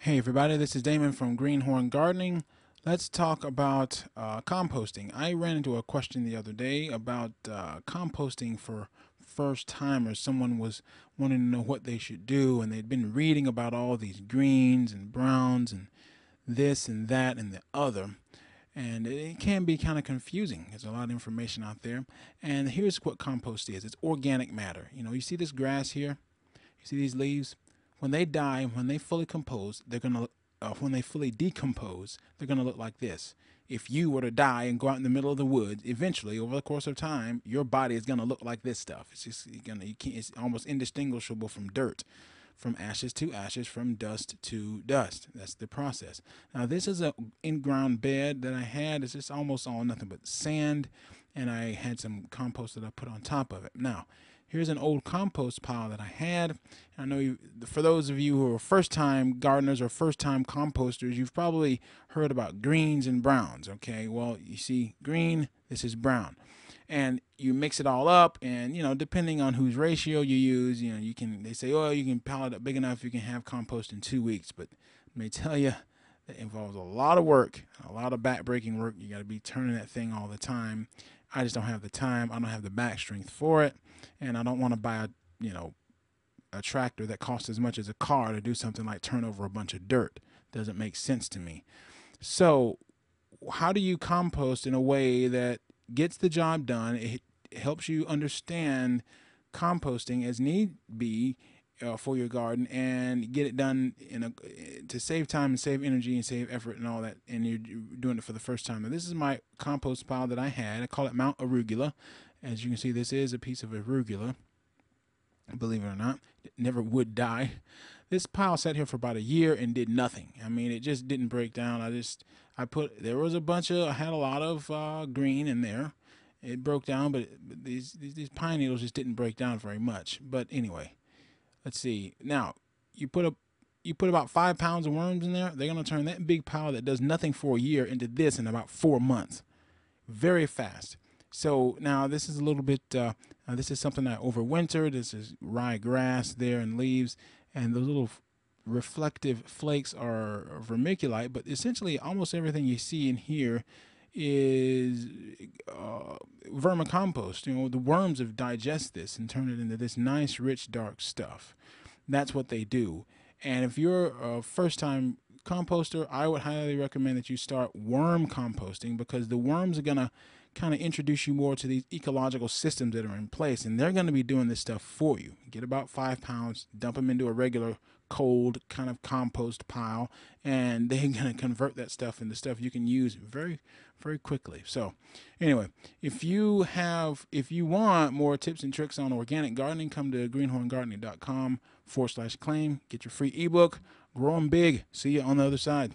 Hey everybody, this is Damon from Greenhorn Gardening. Let's talk about composting. I ran into a question the other day about composting for first timers. Someone was wanting to know what they should do, and they'd been reading about all these greens and browns and this and that and the other. And it can be kind of confusing. There's a lot of information out there. And here's what compost is: it's organic matter. You see this grass here? You see these leaves? When they die, when they fully compose, they're gonna when they fully decompose, they're gonna look like this. If you were to die and go out in the middle of the woods, eventually, over the course of time, your body is gonna look like this stuff. It's just you can't. It's almost indistinguishable from dirt, from ashes to ashes, from dust to dust. That's the process. Now, this is a in-ground bed that I had. It's just almost all nothing but sand, and I had some compost that I put on top of it. Now, here's an old compost pile that I had. I know for those of you who are first-time gardeners or first-time composters, you've probably heard about greens and browns. Okay, well, you see green, this is brown, and you mix it all up, and depending on whose ratio you use, you can. They say, oh, you can pile it up big enough, you can have compost in 2 weeks, but let me tell you, that involves a lot of work, a lot of back-breaking work. You got to be turning that thing all the time. I just don't have the time. I don't have the back strength for it, and I don't want to buy a tractor that costs as much as a car to do something like turn over a bunch of dirt. Doesn't make sense to me. So, how do you compost in a way that gets the job done? It helps you understand composting as need be for your garden and get it done to save time and save energy and save effort and all that. And you're doing it for the first time. And this is my compost pile that I had. I call it Mount Arugula. As you can see, this is a piece of arugula. Believe it or not, it never would die. This pile sat here for about a year and did nothing. I mean, it just didn't break down. There was I had a lot of green in there. It broke down, but these pine needles just didn't break down very much. But anyway, let's see. Now, you put about 5 pounds of worms in there. They're gonna turn that big pile that does nothing for a year into this in about 4 months, very fast. So now this is a little bit. This is something I overwintered. This is rye grass there and leaves, and the little reflective flakes are vermiculite. But essentially, almost everything you see in here is vermicompost. The worms have digest this and turn it into this nice, rich, dark stuff. That's what they do. And if you're a first-time composter, I would highly recommend that you start worm composting, because the worms are gonna kind of introduce you more to these ecological systems that are in place, and they're going to be doing this stuff for you. Get about 5 pounds, dump them into a regular cold kind of compost pile, and they're going to convert that stuff into stuff you can use very, very quickly. So anyway, if you want more tips and tricks on organic gardening, come to greenhorngardening.com/claim. Get your free ebook. Grow them big. See you on the other side.